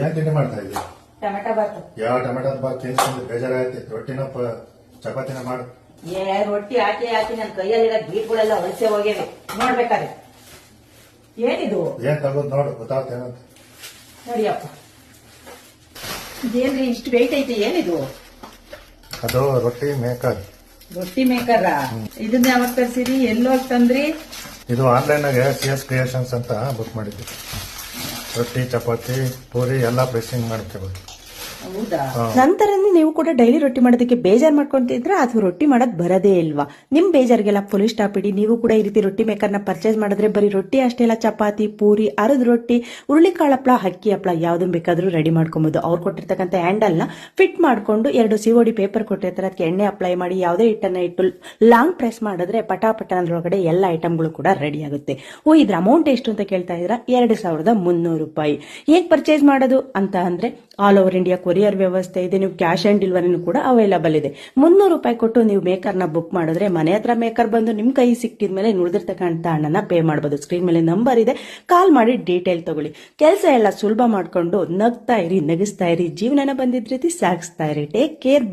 ಏನ್ ತಿಂಡಿ ಮಾಡ್ತಾ ಇದ್ದೀವಿ? ಟೊಮೆಟೊ ಬಾತು. ಯಾವ ಟೊಮೆಟೊ ಬಾತ್ ತಿನ್ಸ್ಕೊಂಡು ಬೇಜಾರಾಯ್ತು. ರೊಟ್ಟಿನ ಚಪಾತಿನ ಮಾಡು. ರೊಟ್ಟಿ ಹಾಕಿ ಹಾಕಿ ನನ್ನ ಕೈಯಲ್ಲಿರೋ ಗೀಟ್ಗಳೆಲ್ಲ ಹೊಲಸೆ ಹೋಗಿವೆ ನೋಡ್ಬೇಕಾದ್ರೆ. ಏನಿದು? ಏನ್ ತಗೋದ್ ನೋಡು ಗೊತ್ತಾಗ್ತೇನಂತ. ನೋಡಿಯಪ್ಪ, ಇದೇನ್ರಿ ಇಷ್ಟು ವೆಯ್ಟ್ ಐತಿ? ಏನಿದು? ಅದು ರೊಟ್ಟಿ ಮೇಕರ್. ರೊಟ್ಟಿ ಮೇಕರ? ಇದನ್ನ ಯಾವಾಗ ತರಿಸಿರಿ? ಎಲ್ಲೋಗಿ ತಂದ್ರಿ? ಇದು ಆನ್ಲೈನಾಗೆ CS ಕ್ರಿಯೇಷನ್ಸ್ ಅಂತ ಬುಕ್ ಮಾಡಿದ್ವಿ. ರೊಟ್ಟಿ ಚಪಾತಿ ಪೂರಿ ಎಲ್ಲ ಪ್ರೆಸ್ಸಿಂಗ್ ಮಾಡ್ತೇವೆ. ಹೌದಾ? ನಂತರ ನೀವು ಕೂಡ ಡೈಲಿ ರೊಟ್ಟಿ ಮಾಡೋದಕ್ಕೆ ಬೇಜಾರ್ ಮಾಡ್ಕೊಂತಿದ್ರೆ ಅಥವಾ ರೊಟ್ಟಿ ಮಾಡೋದ್ ಬರದೇ ಇಲ್ವಾ? ನಿಮ್ ಬೇಜಾರ್ಗೆಲ್ಲ ಫುಲ್ ಸ್ಟಾಪ್ ಇಡಿ. ನೀವು ಕೂಡ ಈ ರೀತಿ ರೊಟ್ಟಿ ಮೇಕರ್ನ ಪರ್ಚೇಸ್ ಮಾಡಿದ್ರೆ ಬರೀ ರೊಟ್ಟಿ ಅಷ್ಟೇ ಅಲ್ಲ, ಚಪಾತಿ, ಪೂರಿ, ಅರದ ರೊಟ್ಟಿ, ಹುರುಳಿಕಾಳು ಹಪ್ಪಳ, ಅಕ್ಕಿ ಹಪ್ಪಳ ಯಾವ್ದನ್ ಬೇಕಾದ್ರೂ ರೆಡಿ ಮಾಡ್ಕೊಬಹುದು. ಅವ್ರು ಕೊಟ್ಟಿರ್ತಕ್ಕಂಥ ಹ್ಯಾಂಡಲ್ ನ ಫಿಟ್ ಮಾಡ್ಕೊಂಡು 2 COD ಪೇಪರ್ ಕೊಟ್ಟಿರ್ತಾರೆ. ಅದಕ್ಕೆ ಎಣ್ಣೆ ಅಪ್ಲೈ ಮಾಡಿ ಯಾವುದೇ ಹಿಟ್ಟನ್ನ ಇಟ್ಟು ಲಾಂಗ್ ಪ್ರೆಸ್ ಮಾಡಿದ್ರೆ ಪಟಾಪಟ ಅದ್ರೊಳಗಡೆ ಎಲ್ಲ ಐಟಮ್ಗಳು ಕೂಡ ರೆಡಿ ಆಗುತ್ತೆ. ಇದ್ರ ಅಮೌಂಟ್ ಎಷ್ಟು ಅಂತ ಕೇಳ್ತಾ ಇದ್ರ? 2300 ರೂಪಾಯಿ. ಹೇಗ್ ಪರ್ಚೇಸ್ ಮಾಡೋದು ಅಂತ ಅಂದ್ರೆ ಆಲ್ ಓವರ್ ಇಂಡಿಯಾ ಕೊರಿಯರ್ ವ್ಯವಸ್ಥೆ ಇದೆ. ನೀವು ಕ್ಯಾಶ್ ಆನ್ ಡೆಲಿವರಿನೂ ಕೂಡ ಅವೈಲಬಲ್ ಇದೆ. 300 ರೂಪಾಯಿ ಕೊಟ್ಟು ನೀವು ಮೇಕರ್ನ ಬುಕ್ ಮಾಡಿದ್ರೆ ಮನೆ ಹತ್ರ ಮೇಕರ್ ಬಂದು ನಿಮ್ ಕೈ ಸಿಕ್ಕಿದ ಮೇಲೆ ಉಳಿದಿರ್ತಕ್ಕಂಥ ಹಣನ ಪೇ ಮಾಡಬಹುದು. ಸ್ಕ್ರೀನ್ ಮೇಲೆ ನಂಬರ್ ಇದೆ, ಕಾಲ್ ಮಾಡಿ ಡೀಟೇಲ್ ತಗೊಳ್ಳಿ. ಕೆಲಸ ಎಲ್ಲ ಸುಲಭ ಮಾಡ್ಕೊಂಡು ನಗ್ತಾ ಇರಿ, ನಗಿಸ್ತಾ ಇರಿ, ಜೀವನನ ಬಂದಿದ್ ರೀತಿ ಸಾಗಿಸ್ತಾ ಇರಿ. Take care.